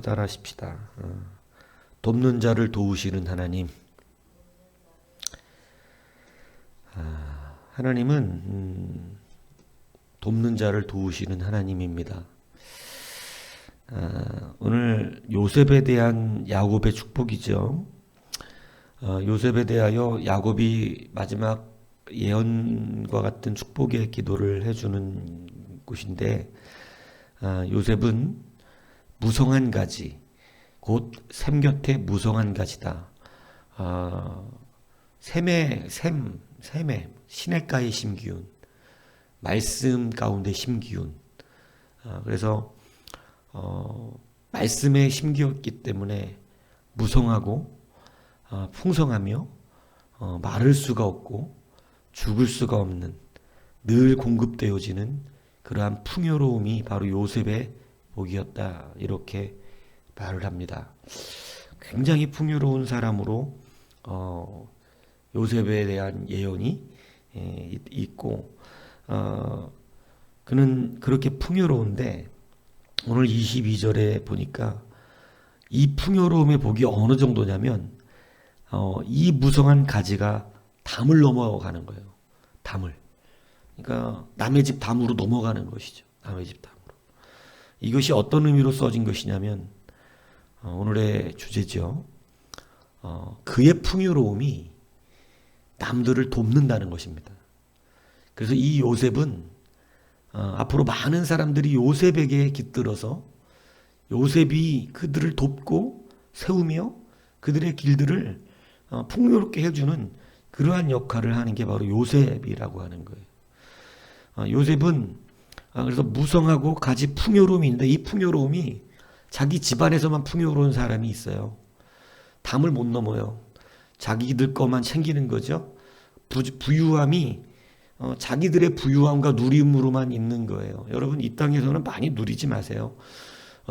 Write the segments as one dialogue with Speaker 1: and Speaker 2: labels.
Speaker 1: 따라하십시다. 돕는 자를 도우시는 하나님. 하나님은 돕는 자를 도우시는 하나님입니다. 오늘 요셉에 대한 야곱의 축복이죠. 요셉에 대하여 야곱이 마지막 예언과 같은 축복의 기도를 해주는 곳인데, 요셉은 무성한 가지, 곧 샘 곁에 무성한 가지다. 샘에 시냇가에 심기운, 말씀 가운데 심기운. 그래서 말씀에 심기었기 때문에 무성하고 풍성하며 마를 수가 없고 죽을 수가 없는, 늘 공급되어지는 그러한 풍요로움이 바로 요셉의 복이었다, 이렇게 말을 합니다. 굉장히 풍요로운 사람으로 요셉에 대한 예언이 있고, 그는 그렇게 풍요로운데 오늘 22절에 보니까 이 풍요로움의 복이 어느 정도냐면 이 무성한 가지가 담을 넘어가는 거예요. 담을. 그러니까 남의 집 담으로 넘어가는 것이죠. 남의 집 담으로. 이것이 어떤 의미로 써진 것이냐면 오늘의 주제죠. 그의 풍요로움이 남들을 돕는다는 것입니다. 그래서 이 요셉은 앞으로 많은 사람들이 요셉에게 깃들어서 요셉이 그들을 돕고 세우며 그들의 길들을 풍요롭게 해주는 그러한 역할을 하는 게 바로 요셉이라고 하는 거예요. 요셉은 그래서 무성하고 가지 풍요로움이 있는데, 이 풍요로움이 자기 집안에서만 풍요로운 사람이 있어요. 담을 못 넘어요. 자기들 것만 챙기는 거죠. 부유함이 자기들의 부유함과 누림으로만 있는 거예요. 여러분, 이 땅에서는 많이 누리지 마세요.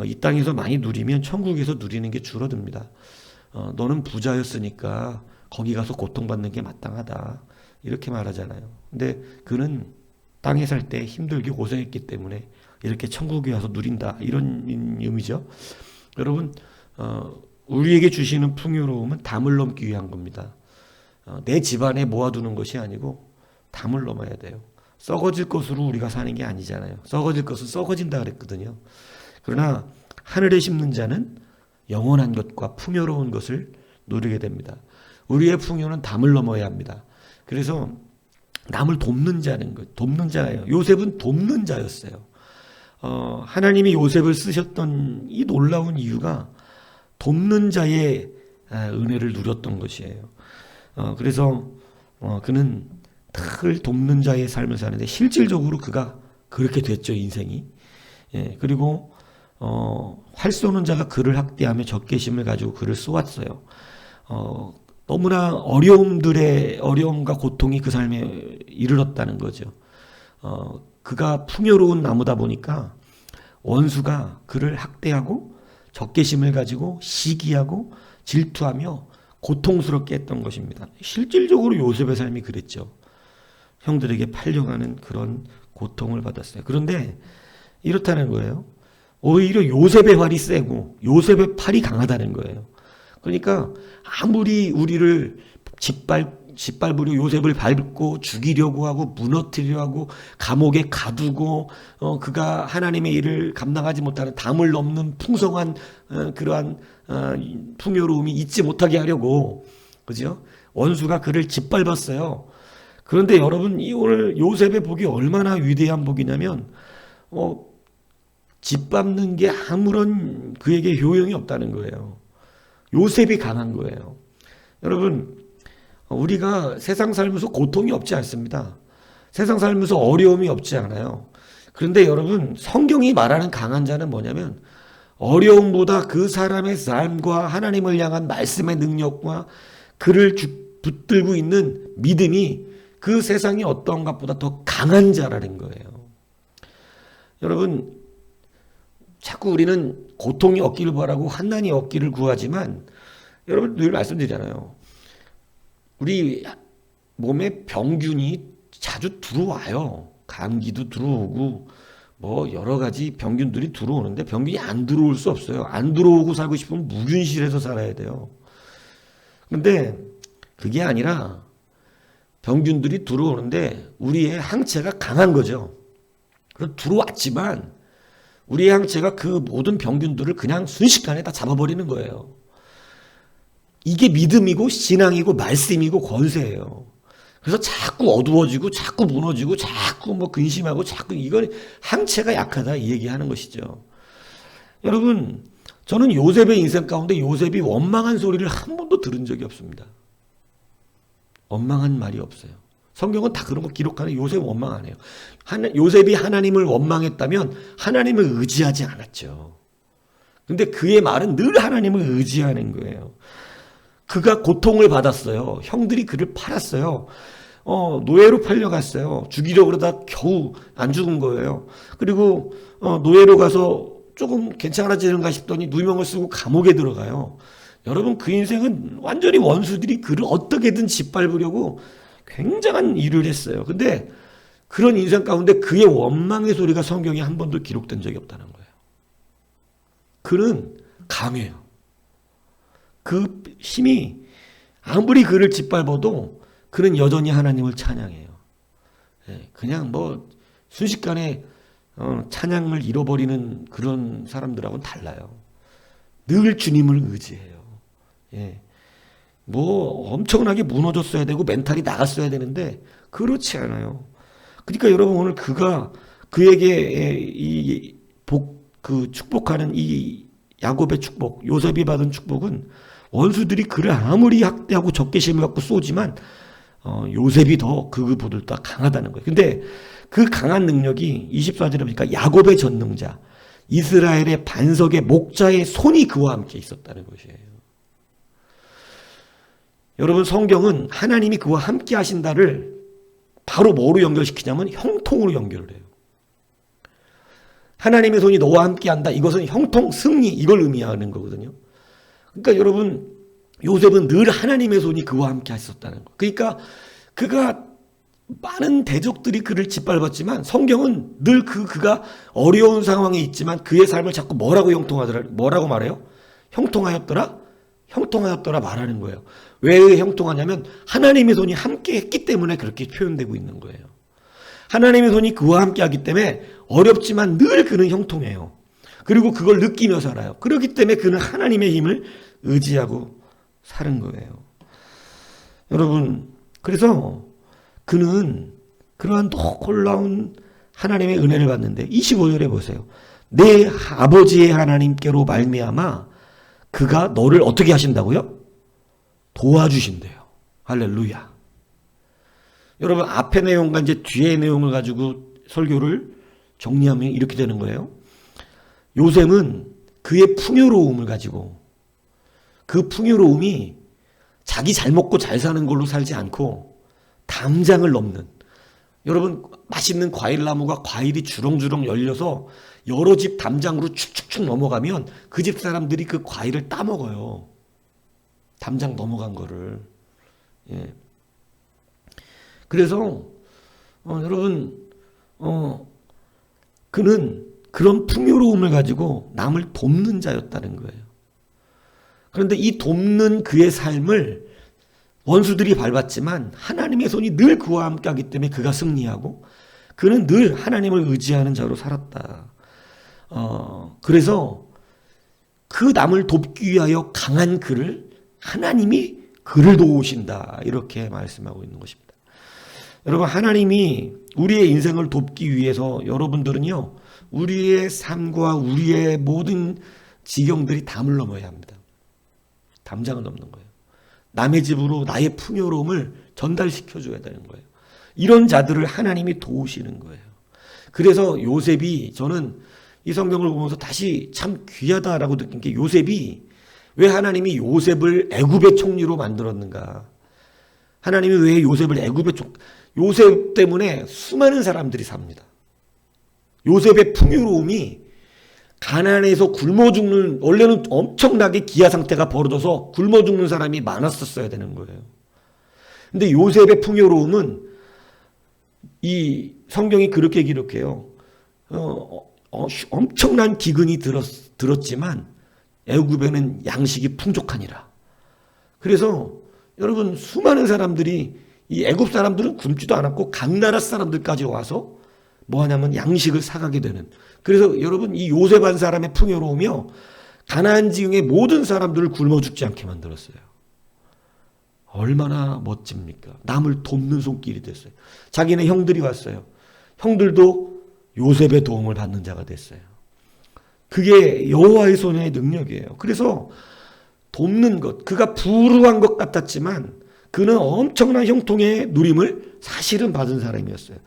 Speaker 1: 이 땅에서 많이 누리면 천국에서 누리는 게 줄어듭니다. 너는 부자였으니까 거기 가서 고통받는 게 마땅하다, 이렇게 말하잖아요. 근데 그는 땅에 살 때 힘들게 고생했기 때문에 이렇게 천국에 와서 누린다, 이런 의미죠. 여러분, 우리에게 주시는 풍요로움은 담을 넘기 위한 겁니다. 내 집안에 모아두는 것이 아니고 담을 넘어야 돼요. 썩어질 것으로 우리가 사는 게 아니잖아요. 썩어질 것은 썩어진다 그랬거든요. 그러나 하늘에 심는 자는 영원한 것과 풍요로운 것을 누리게 됩니다. 우리의 풍요는 담을 넘어야 합니다. 그래서 남을 돕는 자는 것, 돕는 자예요. 요셉은 돕는 자였어요. 하나님이 요셉을 쓰셨던 이 놀라운 이유가 돕는 자의 은혜를 누렸던 것이에요. 그래서 그는 늘 돕는 자의 삶을 사는데 실질적으로 그가 그렇게 됐죠, 인생이. 그리고 활 쏘는 자가 그를 학대하며 적개심을 가지고 그를 쏘았어요. 너무나 어려움과 고통이 그 삶에 이르렀다는 거죠. 그가 풍요로운 나무다 보니까 원수가 그를 학대하고 적개심을 가지고 시기하고 질투하며 고통스럽게 했던 것입니다. 실질적으로 요셉의 삶이 그랬죠. 형들에게 팔려가는 그런 고통을 받았어요. 그런데 이렇다는 거예요. 오히려 요셉의 활이 세고 요셉의 팔이 강하다는 거예요. 그러니까 아무리 우리를 짓밟으려 요셉을 밟고 죽이려고 하고 무너뜨리려 하고 감옥에 가두고 그가 하나님의 일을 감당하지 못하는 담을 넘는 풍성한 그러한 풍요로움이 잊지 못하게 하려고, 그죠? 원수가 그를 짓밟았어요. 그런데 여러분, 이 오늘 요셉의 복이 얼마나 위대한 복이냐면 짓밟는 게 아무런 그에게 효용이 없다는 거예요. 요셉이 강한 거예요. 여러분, 우리가 세상 살면서 고통이 없지 않습니다. 세상 살면서 어려움이 없지 않아요. 그런데 여러분, 성경이 말하는 강한 자는 뭐냐면 어려움보다 그 사람의 삶과 하나님을 향한 말씀의 능력과 그를 붙들고 있는 믿음이 그 세상의 어떤 것보다 더 강한 자라는 거예요. 여러분, 자꾸 우리는 고통이 없기를 바라고 환난이 없기를 구하지만 여러분 늘 말씀드리잖아요. 우리 몸에 병균이 자주 들어와요. 감기도 들어오고 뭐 여러 가지 병균들이 들어오는데 병균이 안 들어올 수 없어요. 안 들어오고 살고 싶으면 무균실에서 살아야 돼요. 그런데 그게 아니라 병균들이 들어오는데 우리의 항체가 강한 거죠. 그래서 들어왔지만 우리의 항체가 그 모든 병균들을 그냥 순식간에 다 잡아버리는 거예요. 이게 믿음이고 신앙이고 말씀이고 권세예요. 그래서 자꾸 어두워지고 자꾸 무너지고 자꾸 뭐 근심하고 자꾸 이건 항체가 약하다 이 얘기하는 것이죠. 여러분, 저는 요셉의 인생 가운데 요셉이 원망한 소리를 한 번도 들은 적이 없습니다. 원망한 말이 없어요. 성경은 다 그런 거 기록하는 요셉 원망 안 해요. 요셉이 하나님을 원망했다면 하나님을 의지하지 않았죠. 근데 그의 말은 늘 하나님을 의지하는 거예요. 그가 고통을 받았어요. 형들이 그를 팔았어요. 노예로 팔려갔어요. 죽이려고 그러다 겨우 안 죽은 거예요. 그리고 노예로 가서 조금 괜찮아지는가 싶더니 누명을 쓰고 감옥에 들어가요. 여러분, 그 인생은 완전히 원수들이 그를 어떻게든 짓밟으려고 굉장한 일을 했어요. 근데 그런 인생 가운데 그의 원망의 소리가 성경에 한 번도 기록된 적이 없다는 거예요. 그는 강해요. 그 힘이 아무리 그를 짓밟아도 그는 여전히 하나님을 찬양해요. 그냥 뭐 순식간에 찬양을 잃어버리는 그런 사람들하고는 달라요. 늘 주님을 의지해요. 뭐 엄청나게 무너졌어야 되고 멘탈이 나갔어야 되는데 그렇지 않아요. 그러니까 여러분, 오늘 그에게 그 축복하는 이 야곱의 축복, 요셉이 받은 축복은 원수들이 그를 아무리 학대하고 적개심을 갖고 쏘지만 요셉이 더 그보다 강하다는 거예요. 근데 그 강한 능력이 24절에 보니까 야곱의 전능자, 이스라엘의 반석의 목자의 손이 그와 함께 있었다는 것이에요. 여러분, 성경은 하나님이 그와 함께 하신다를 바로 뭐로 연결시키냐면 형통으로 연결을 해요. 하나님의 손이 너와 함께 한다. 이것은 형통, 승리, 이걸 의미하는 거거든요. 그러니까 여러분, 요셉은 늘 하나님의 손이 그와 함께 하셨다는 거. 그러니까 그가 많은 대적들이 그를 짓밟았지만 성경은 늘 그가 어려운 상황에 있지만 그의 삶을 자꾸 뭐라고 말해요? 형통하였더라? 형통하였더라 말하는 거예요. 왜 형통하냐면 하나님의 손이 함께 했기 때문에 그렇게 표현되고 있는 거예요. 하나님의 손이 그와 함께 하기 때문에 어렵지만 늘 그는 형통해요. 그리고 그걸 느끼며 살아요. 그렇기 때문에 그는 하나님의 힘을 의지하고 사는 거예요. 여러분, 그래서 그는 그러한 놀라운 하나님의 은혜를 받는데 25절에 보세요. 내 아버지의 하나님께로 말미암아 그가 너를 어떻게 하신다고요? 도와주신대요. 할렐루야. 여러분, 앞의 내용과 이제 뒤의 내용을 가지고 설교를 정리하면 이렇게 되는 거예요. 요셉은 그의 풍요로움을 가지고 그 풍요로움이 자기 잘 먹고 잘 사는 걸로 살지 않고 담장을 넘는, 여러분, 맛있는 과일 나무가 과일이 주렁주렁 열려서 여러 집 담장으로 축축축 넘어가면 그 집 사람들이 그 과일을 따먹어요. 담장 넘어간 거를. 그래서 여러분, 그는 그런 풍요로움을 가지고 남을 돕는 자였다는 거예요. 그런데 이 돕는 그의 삶을 원수들이 밟았지만 하나님의 손이 늘 그와 함께 하기 때문에 그가 승리하고 그는 늘 하나님을 의지하는 자로 살았다. 그래서 그 남을 돕기 위하여 강한 그를 하나님이 그를 도우신다. 이렇게 말씀하고 있는 것입니다. 여러분, 하나님이 우리의 인생을 돕기 위해서 여러분들은요, 우리의 삶과 우리의 모든 지경들이 담을 넘어야 합니다. 담장을 넘는 거예요. 남의 집으로 나의 풍요로움을 전달시켜줘야 되는 거예요. 이런 자들을 하나님이 도우시는 거예요. 그래서 요셉이, 저는 이 성경을 보면서 다시 참 귀하다라고 느낀 게, 요셉이 왜 하나님이 요셉을 애굽의 총리로 만들었는가? 하나님이 왜 요셉을 요셉 때문에 수많은 사람들이 삽니다. 요셉의 풍요로움이 가난해서 굶어 죽는, 원래는 엄청나게 기아 상태가 벌어져서 굶어 죽는 사람이 많았었어야 되는 거예요. 근데 요셉의 풍요로움은 이 성경이 그렇게 기록해요. 엄청난 기근이 들었지만 애굽에는 양식이 풍족하니라. 그래서 여러분, 수많은 사람들이, 이 애굽 사람들은 굶지도 않았고 각 나라 사람들까지 와서 뭐 하냐면 양식을 사가게 되는. 그래서 여러분, 이 요셉 한 사람의 풍요로우며 가나안 지경의 모든 사람들을 굶어 죽지 않게 만들었어요. 얼마나 멋집니까? 남을 돕는 손길이 됐어요. 자기네 형들이 왔어요. 형들도 요셉의 도움을 받는 자가 됐어요. 그게 여호와의 손의 능력이에요. 그래서 돕는 것, 그가 불우한 것 같았지만 그는 엄청난 형통의 누림을 사실은 받은 사람이었어요.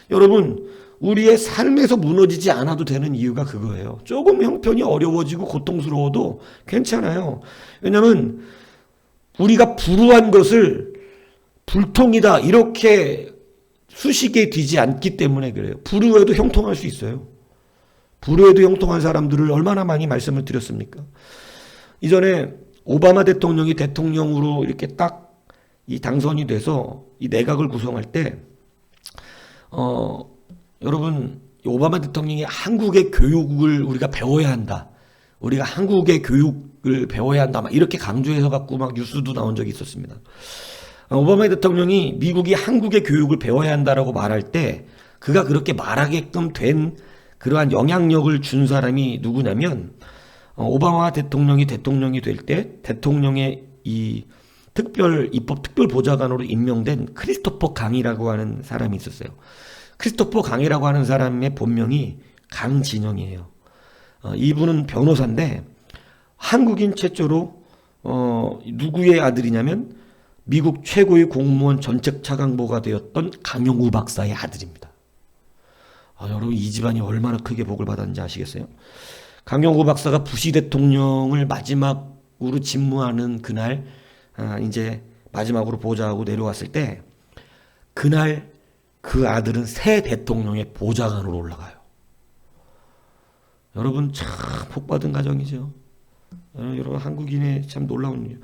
Speaker 1: 여러분, 우리의 삶에서 무너지지 않아도 되는 이유가 그거예요. 조금 형편이 어려워지고 고통스러워도 괜찮아요. 왜냐하면 우리가 불우한 것을 불통이다 이렇게 수식에 뒤지 않기 때문에 그래요. 불우해도 형통할 수 있어요. 불우해도 형통한 사람들을 얼마나 많이 말씀을 드렸습니까? 이전에 오바마 대통령이 대통령으로 이렇게 딱 이 당선이 돼서 이 내각을 구성할 때 여러분, 오바마 대통령이 한국의 교육을 우리가 배워야 한다. 우리가 한국의 교육을 배워야 한다. 막 이렇게 강조해서 갖고 막 뉴스도 나온 적이 있었습니다. 오바마 대통령이 미국이 한국의 교육을 배워야 한다라고 말할 때 그가 그렇게 말하게끔 된 그러한 영향력을 준 사람이 누구냐면 오바마 대통령이 될 때 대통령의 이 입법 특별 보좌관으로 임명된 크리스토퍼 강이라고 하는 사람이 있었어요. 크리스토퍼 강이라고 하는 사람의 본명이 강진영이에요. 이분은 변호사인데 한국인 최초로 누구의 아들이냐면 미국 최고의 공무원 전책 차관보가 되었던 강용우 박사의 아들입니다. 여러분, 이 집안이 얼마나 크게 복을 받았는지 아시겠어요? 강용우 박사가 부시 대통령을 마지막으로 집무하는 그날, 이제 마지막으로 보좌하고 내려왔을 때 그날 그 아들은 새 대통령의 보좌관으로 올라가요. 여러분, 참 복받은 가정이죠. 여러분, 한국인의 참 놀라운 일.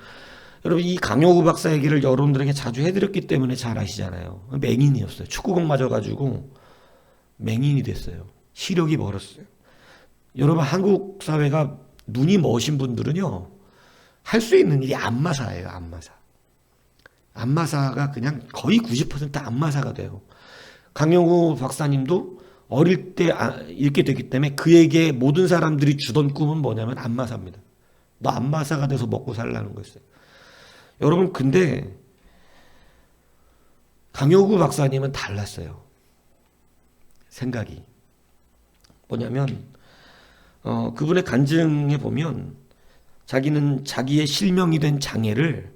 Speaker 1: 여러분, 이 강용우 박사 얘기를 여러분들에게 자주 해드렸기 때문에 잘 아시잖아요. 맹인이었어요. 축구공 맞아가지고 맹인이 됐어요. 시력이 멀었어요. 여러분, 한국 사회가 눈이 머신 분들은요, 할 수 있는 일이 안마사예요. 안마사가 그냥 거의 90% 안마사가 돼요. 강용우 박사님도 어릴 때 이렇게 됐기 때문에 그에게 모든 사람들이 주던 꿈은 뭐냐면 안마사입니다. 너 안마사가 돼서 먹고 살라는 거였어요. 여러분, 근데 강용우 박사님은 달랐어요. 생각이 뭐냐면 그분의 간증에 보면 자기는 자기의 실명이 된 장애를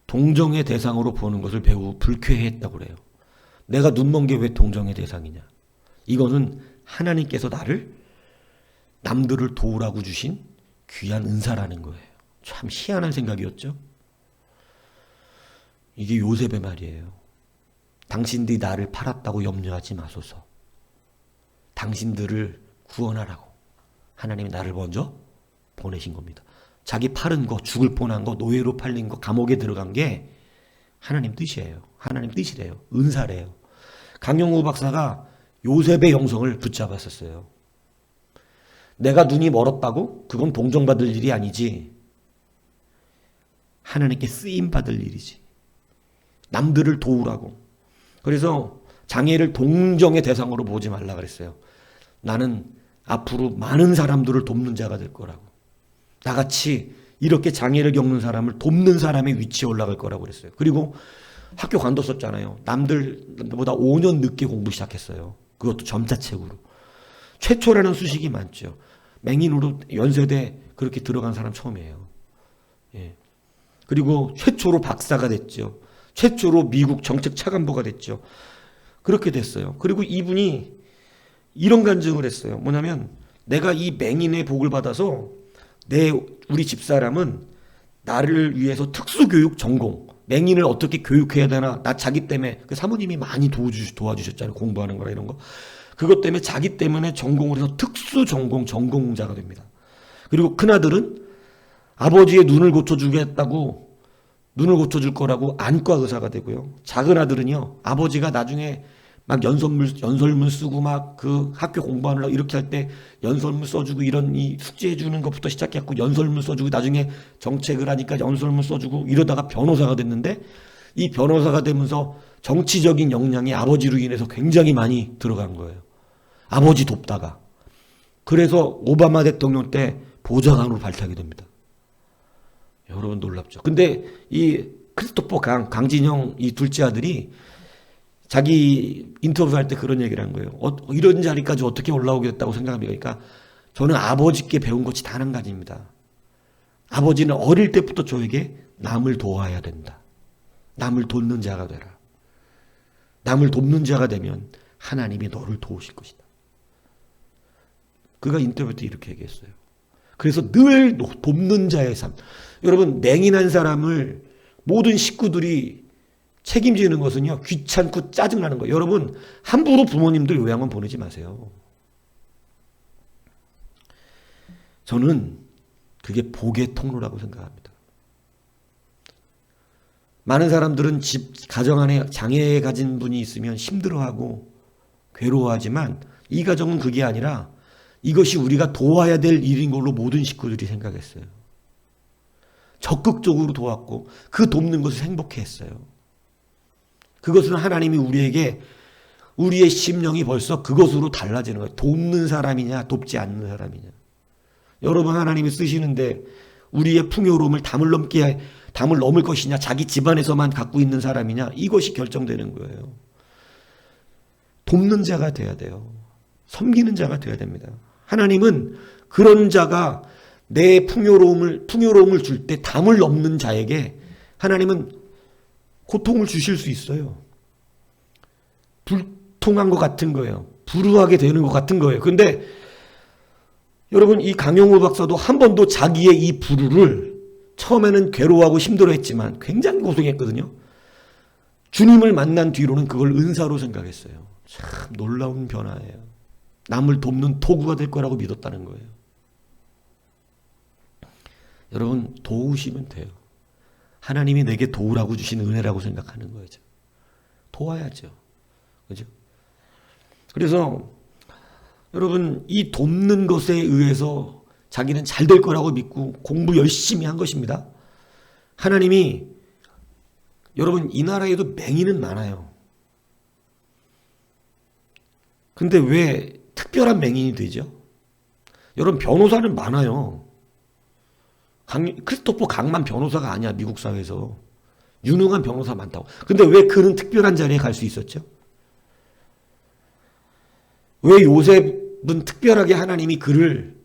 Speaker 1: 동정의 대상으로 보는 것을 매우 불쾌해했다고 그래요. 내가 눈먼 게 왜 동정의 대상이냐? 이거는 하나님께서 나를 남들을 도우라고 주신 귀한 은사라는 거예요. 참 희한한 생각이었죠. 이게 요셉의 말이에요. 당신들이 나를 팔았다고 염려하지 마소서. 당신들을 구원하라고 하나님이 나를 먼저 보내신 겁니다. 자기 팔은 거, 죽을 뻔한 거, 노예로 팔린 거, 감옥에 들어간 게 하나님 뜻이에요. 하나님 뜻이래요. 은사래요. 강용우 박사가 요셉의 영성을 붙잡았었어요. 내가 눈이 멀었다고? 그건 동정받을 일이 아니지. 하나님께 쓰임받을 일이지. 남들을 도우라고. 그래서 장애를 동정의 대상으로 보지 말라 그랬어요. 나는 앞으로 많은 사람들을 돕는 자가 될 거라고. 나같이 이렇게 장애를 겪는 사람을 돕는 사람의 위치에 올라갈 거라고 그랬어요. 그리고 학교 관뒀었잖아요. 남들보다 5년 늦게 공부 시작했어요. 그것도 점자책으로. 최초라는 수식이 많죠. 맹인으로 연세대 그렇게 들어간 사람 처음이에요. 예. 그리고 최초로 박사가 됐죠. 최초로 미국 정책 차관보가 됐죠. 그렇게 됐어요. 그리고 이분이 이런 간증을 했어요. 뭐냐면 내가 이 맹인의 복을 받아서 우리 집사람은 나를 위해서 특수교육 전공, 맹인을 어떻게 교육해야 되나, 나 자기 때문에 그 사모님이 많이 도와주셨잖아요. 공부하는 거라 이런 거. 그것 때문에 자기 때문에 전공을 해서 특수 전공, 전공자가 됩니다. 그리고 큰아들은 아버지의 눈을 고쳐주겠다고, 눈을 고쳐줄 거라고 안과 의사가 되고요. 작은 아들은요, 아버지가 나중에 막 연설문 쓰고 막 그 학교 공부하느라고 이렇게 할 때 연설문 써주고 이런 이 숙제해주는 것부터 시작했고, 연설문 써주고 나중에 정책을 하니까 연설문 써주고 이러다가 변호사가 됐는데, 이 변호사가 되면서 정치적인 역량이 아버지로 인해서 굉장히 많이 들어간 거예요. 아버지 돕다가. 그래서 오바마 대통령 때 보좌관으로 발탁이 됩니다. 여러분 놀랍죠. 근데 이 크리스토퍼 강진형 이 둘째 아들이 자기 인터뷰할 때 그런 얘기를 한 거예요. 이런 자리까지 어떻게 올라오게 됐다고 생각합니까? 그러니까 저는 아버지께 배운 것이 단 한 가지입니다. 아버지는 어릴 때부터 저에게 남을 도와야 된다. 남을 돕는 자가 되라. 남을 돕는 자가 되면 하나님이 너를 도우실 것이다. 그가 인터뷰 때 이렇게 얘기했어요. 그래서 늘 돕는 자의 삶. 여러분, 맹인한 사람을 모든 식구들이 책임지는 것은요, 귀찮고 짜증나는 거예요. 여러분, 함부로 부모님들 요양원 보내지 마세요. 저는 그게 복의 통로라고 생각합니다. 많은 사람들은 가정 안에 장애 가진 분이 있으면 힘들어하고 괴로워하지만, 이 가정은 그게 아니라 이것이 우리가 도와야 될 일인 걸로 모든 식구들이 생각했어요. 적극적으로 도왔고 그 돕는 것을 행복해했어요. 그것은 하나님이 우리에게, 우리의 심령이 벌써 그것으로 달라지는 거예요. 돕는 사람이냐 돕지 않는 사람이냐. 여러분, 하나님이 쓰시는데 우리의 풍요로움을 담을 넘을 것이냐, 자기 집안에서만 갖고 있는 사람이냐, 이것이 결정되는 거예요. 돕는 자가 돼야 돼요. 섬기는 자가 돼야 됩니다. 하나님은 그런 자가 내 풍요로움을 줄 때 담을 넘는 자에게 하나님은 고통을 주실 수 있어요. 불통한 것 같은 거예요. 불우하게 되는 것 같은 거예요. 근데 여러분, 이 강용호 박사도 한 번도 자기의 이 불우를 처음에는 괴로워하고 힘들어했지만 굉장히 고생했거든요. 주님을 만난 뒤로는 그걸 은사로 생각했어요. 참 놀라운 변화예요. 남을 돕는 도구가 될 거라고 믿었다는 거예요. 여러분, 도우시면 돼요. 하나님이 내게 도우라고 주신 은혜라고 생각하는 거죠. 도와야죠. 그죠? 그래서 여러분, 이 돕는 것에 의해서 자기는 잘 될 거라고 믿고 공부 열심히 한 것입니다. 하나님이, 여러분, 이 나라에도 맹인은 많아요. 근데 왜 특별한 맹인이 되죠? 여러분, 변호사는 많아요. 크리스토퍼 강만 변호사가 아니야, 미국 사회에서. 유능한 변호사 많다고. 근데 왜 그는 특별한 자리에 갈 수 있었죠? 왜 요셉은 특별하게 하나님이 그를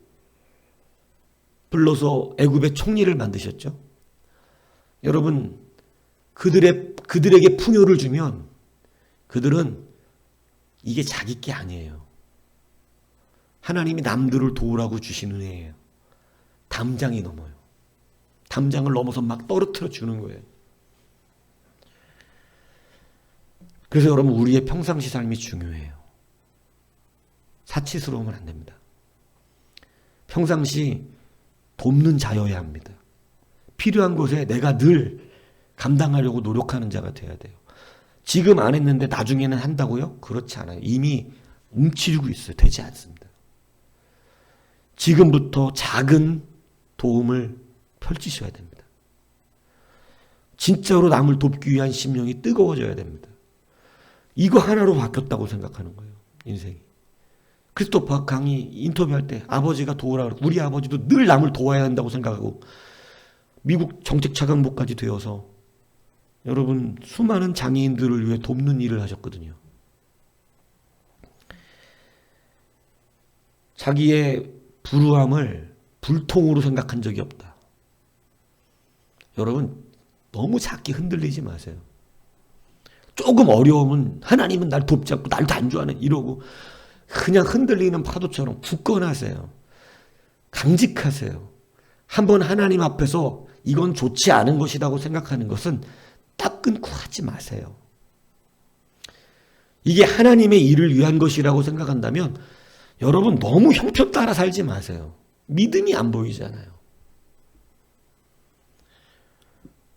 Speaker 1: 불러서 애굽의 총리를 만드셨죠? 여러분, 그들에게 풍요를 주면 그들은 이게 자기 게 아니에요. 하나님이 남들을 도우라고 주신 은혜예요. 담장이 넘어요. 담장을 넘어서 막 떨어뜨려 주는 거예요. 그래서 여러분, 우리의 평상시 삶이 중요해요. 사치스러우면 안 됩니다. 평상시 돕는 자여야 합니다. 필요한 곳에 내가 늘 감당하려고 노력하는 자가 돼야 돼요. 지금 안 했는데 나중에는 한다고요? 그렇지 않아요. 이미 움츠리고 있어요. 되지 않습니다. 지금부터 작은 도움을 펼치셔야 됩니다. 진짜로 남을 돕기 위한 심령이 뜨거워져야 됩니다. 이거 하나로 바뀌었다고 생각하는 거예요. 인생이. 크리스토퍼 강이 인터뷰할 때 아버지가 도우라 그러고, 우리 아버지도 늘 남을 도와야 한다고 생각하고 미국 정책차관보까지 되어서 여러분, 수많은 장애인들을 위해 돕는 일을 하셨거든요. 자기의 불우함을 불통으로 생각한 적이 없다. 여러분, 너무 작게 흔들리지 마세요. 조금 어려우면 하나님은 날 돕지 않고 날 단주하네 이러고 그냥 흔들리는 파도처럼 굳건하세요. 강직하세요. 한번 하나님 앞에서 이건 좋지 않은 것이라고 생각하는 것은 딱 끊고 하지 마세요. 이게 하나님의 일을 위한 것이라고 생각한다면 여러분 너무 형편 따라 살지 마세요. 믿음이 안 보이잖아요.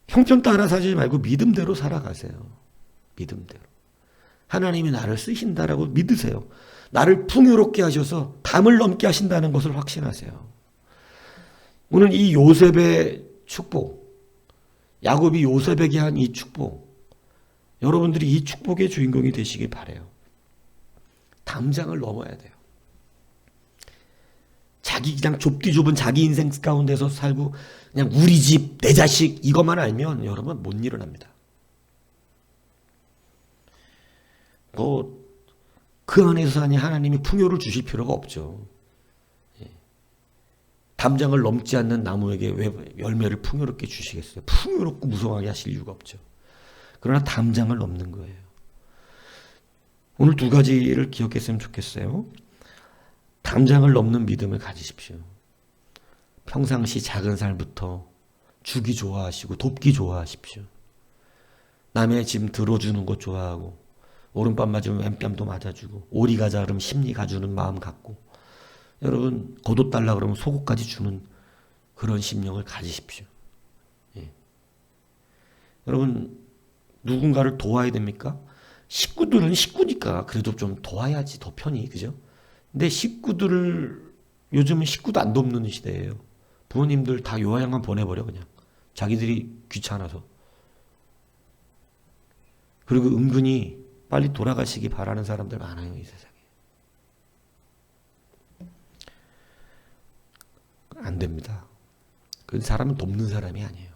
Speaker 1: 형편 따라 살지 말고 믿음대로 살아가세요. 믿음대로. 하나님이 나를 쓰신다라고 믿으세요. 나를 풍요롭게 하셔서 담을 넘게 하신다는 것을 확신하세요. 오늘 이 요셉의 축복, 야곱이 요셉에게 한 이 축복, 여러분들이 이 축복의 주인공이 되시길 바라요. 담장을 넘어야 돼요. 자기 그냥 좁디 좁은 자기 인생 가운데서 살고 그냥 우리 집, 내 자식 이것만 알면 여러분 못 일어납니다. 그 안에서 사니 하나님이 풍요를 주실 필요가 없죠. 담장을 넘지 않는 나무에게 왜 열매를 풍요롭게 주시겠어요? 풍요롭고 무성하게 하실 이유가 없죠. 그러나 담장을 넘는 거예요. 오늘 두 가지를 기억했으면 좋겠어요. 담장을 넘는 믿음을 가지십시오. 평상시 작은 살부터 주기 좋아하시고 돕기 좋아하십시오. 남의 짐 들어주는 것 좋아하고 오른뺨 맞으면 왼뺨도 맞아주고 오리 가자 그러면 심리 가주는 마음 갖고 여러분 겉옷 달라 그러면 속옷까지 주는 그런 심령을 가지십시오. 예. 여러분 누군가를 도와야 됩니까? 식구들은 식구니까 그래도 좀 도와야지 더 편히, 그죠? 근데 식구들을 요즘은 식구도 안 돕는 시대예요. 부모님들 다 요양원 보내버려 그냥. 자기들이 귀찮아서. 그리고 은근히 빨리 돌아가시기 바라는 사람들 많아요, 이 세상에. 안 됩니다. 그 사람은 돕는 사람이 아니에요.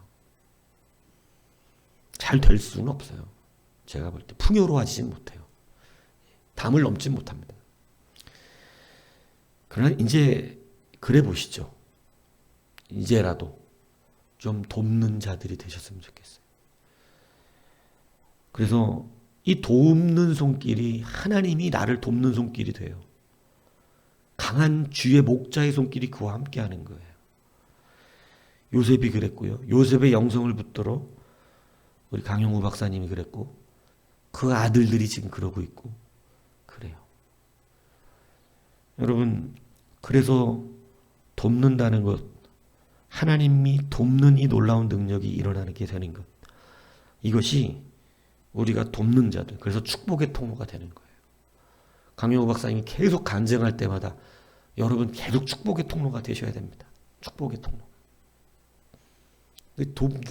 Speaker 1: 잘 될 수는 없어요. 제가 볼 때 풍요로워지진 못해요. 담을 넘진 못합니다. 그러나 이제 그래 보시죠. 이제라도 좀 돕는 자들이 되셨으면 좋겠어요. 그래서 이 돕는 손길이 하나님이 나를 돕는 손길이 돼요. 강한 주의 목자의 손길이 그와 함께 하는 거예요. 요셉이 그랬고요. 요셉의 영성을 붙들어 우리 강용우 박사님이 그랬고 그 아들들이 지금 그러고 있고 그래요. 여러분 그래서 돕는다는 것, 하나님이 돕는 이 놀라운 능력이 일어나게 되는 것, 이것이 우리가 돕는 자들, 그래서 축복의 통로가 되는 거예요. 강용우 박사님이 계속 간증할 때마다 여러분 계속 축복의 통로가 되셔야 됩니다. 축복의 통로.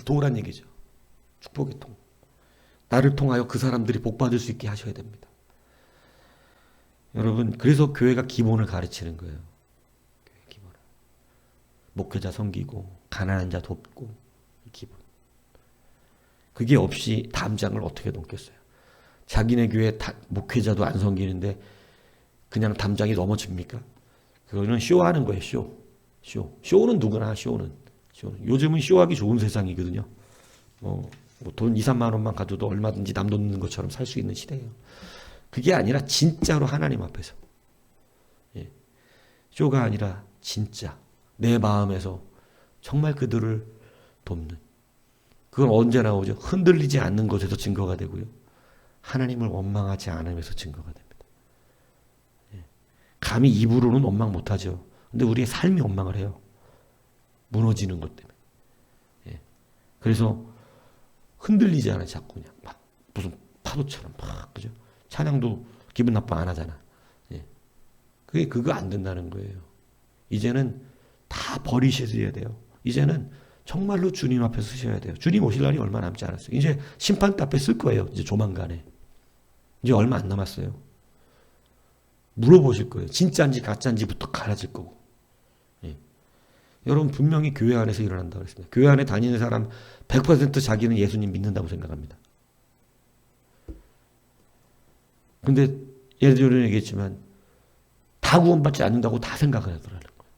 Speaker 1: 도란 얘기죠. 축복의 통로. 나를 통하여 그 사람들이 복받을 수 있게 하셔야 됩니다. 여러분 그래서 교회가 기본을 가르치는 거예요. 교회 기본을. 목회자 섬기고 가난한 자 돕고 기본. 그게 없이 담장을 어떻게 넘겠어요? 자기네 교회 목회자도 안 섬기는데 그냥 담장이 넘어집니까? 그거는 쇼하는 거예요. 쇼는 누구나 쇼는. 요즘은 쇼하기 좋은 세상이거든요. 돈 2, 3만 원만 가져도 얼마든지 남 돈 있는 것처럼 살 수 있는 시대예요. 그게 아니라 진짜로 하나님 앞에서. 예. 쇼가 아니라 진짜 내 마음에서 정말 그들을 돕는. 그건 언제 나오죠? 흔들리지 않는 것에서 증거가 되고요. 하나님을 원망하지 않으면서 증거가 됩니다. 예. 감히 입으로는 원망 못하죠. 근데 우리의 삶이 원망을 해요. 무너지는 것 때문에. 예. 그래서 흔들리지 않아요. 자꾸 그냥 막 무슨 파도처럼 막, 그죠? 찬양도 기분 나빠 안 하잖아. 예. 그거 안 된다는 거예요. 이제는 다 버리셔야 돼요. 이제는 정말로 주님 앞에 서셔야 돼요. 주님 오실 날이 얼마 남지 않았어요. 이제 심판 앞에 쓸 거예요. 이제 조만간에. 이제 얼마 안 남았어요. 물어보실 거예요. 진짜인지 가짜인지부터 갈라질 거고. 예. 여러분 분명히 교회 안에서 일어난다고 그랬습니다. 교회 안에 다니는 사람 100% 자기는 예수님 믿는다고 생각합니다. 근데 예를 들어 얘기했지만 다 구원받지 않는다고 다 생각을 하더라는 거예요.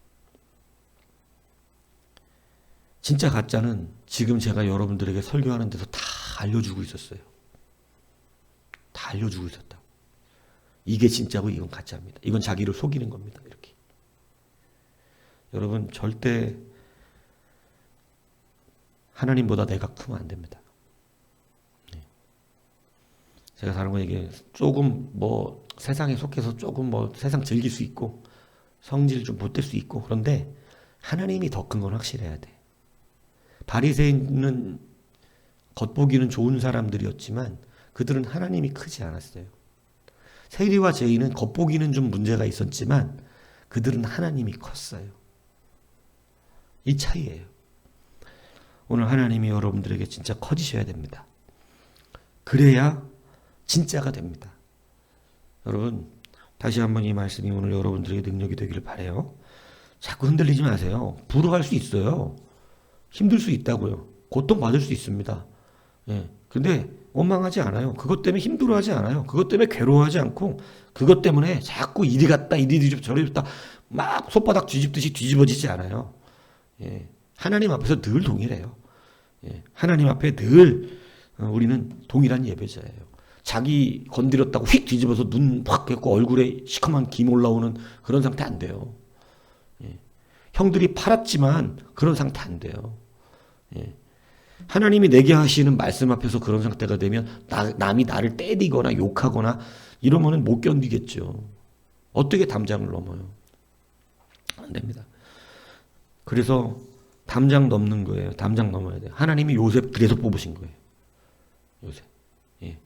Speaker 1: 진짜 가짜는 지금 제가 여러분들에게 설교하는 데서 다 알려주고 있었어요. 다 알려주고 있었다. 이게 진짜고 이건 가짜입니다. 이건 자기를 속이는 겁니다. 이렇게. 여러분 절대 하나님보다 내가 크면 안 됩니다. 네. 제가 다른 거 얘기해 조금 뭐 세상에 속해서 조금 뭐 세상 즐길 수 있고 성질 좀 못될 수 있고 그런데 하나님이 더 큰 건 확실해야 돼. 바리새인은 겉보기는 좋은 사람들이었지만 그들은 하나님이 크지 않았어요. 세리와 죄인은 겉보기는 좀 문제가 있었지만 그들은 하나님이 컸어요. 이 차이예요. 오늘 하나님이 여러분들에게 진짜 커지셔야 됩니다. 그래야 진짜가 됩니다. 여러분 다시 한번 이 말씀이 오늘 여러분들에게 능력이 되기를 바라요. 자꾸 흔들리지 마세요. 불어갈 수 있어요. 힘들 수 있다고요. 고통받을 수 있습니다. 예. 근데 원망하지 않아요. 그것 때문에 힘들어하지 않아요. 그것 때문에 괴로워하지 않고 그것 때문에 자꾸 이리 갔다 이리 뒤집다 저리 뒤집다 막 손바닥 뒤집듯이 뒤집어지지 않아요. 예. 하나님 앞에서 늘 동일해요. 예. 하나님 앞에 늘 우리는 동일한 예배자예요. 자기 건드렸다고 휙 뒤집어서 눈 확 했고 얼굴에 시커먼 김 올라오는 그런 상태 안 돼요. 예. 형들이 팔았지만 그런 상태 안 돼요. 예. 하나님이 내게 하시는 말씀 앞에서 그런 상태가 되면 남이 나를 때리거나 욕하거나 이러면은 못 견디겠죠. 어떻게 담장을 넘어요? 안 됩니다. 그래서 담장 넘는 거예요. 담장 넘어야 돼요. 하나님이 요셉 그래서 뽑으신 거예요. 요셉. 예.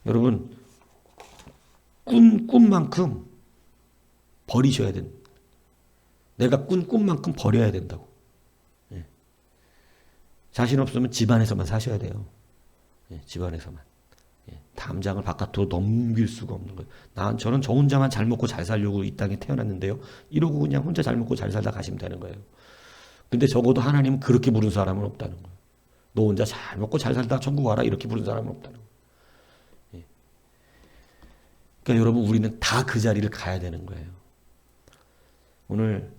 Speaker 1: 여러분 꿈만큼 버리셔야 된다. 내가 꾼 꿈만큼 버려야 된다고. 예. 자신 없으면 집안에서만 사셔야 돼요. 예. 집안에서만. 예. 담장을 바깥으로 넘길 수가 없는 거예요. 저는 저 혼자만 잘 먹고 잘 살려고 이 땅에 태어났는데요. 이러고 그냥 혼자 잘 먹고 잘 살다 가시면 되는 거예요. 근데 적어도 하나님은 그렇게 부른 사람은 없다는 거예요. 너 혼자 잘 먹고 잘 살다 천국 와라 이렇게 부른 사람은 없다는 거예요. 예. 그러니까 여러분 우리는 다 그 자리를 가야 되는 거예요. 오늘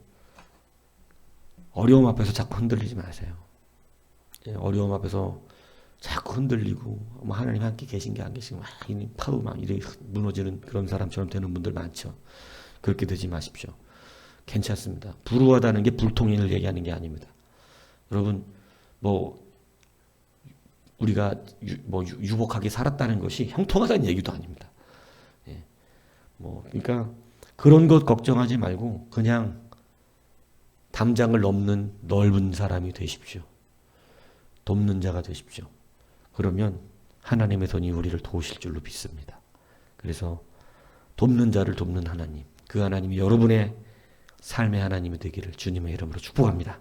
Speaker 1: 어려움 앞에서 자꾸 흔들리지 마세요. 예, 어려움 앞에서 자꾸 흔들리고 뭐 하나님 함께 계신 게 안 계시고 막 파도 막 이래 무너지는 그런 사람처럼 되는 분들 많죠. 그렇게 되지 마십시오. 괜찮습니다. 불우하다는 게 불통인을 얘기하는 게 아닙니다. 여러분 뭐 우리가 유복하게 살았다는 것이 형통하다는 얘기도 아닙니다. 예. 그러니까 그런 것 걱정하지 말고 그냥 담장을 넘는 넓은 사람이 되십시오. 돕는 자가 되십시오. 그러면 하나님의 손이 우리를 도우실 줄로 믿습니다. 그래서 돕는 자를 돕는 하나님, 그 하나님이 여러분의 삶의 하나님이 되기를 주님의 이름으로 축복합니다.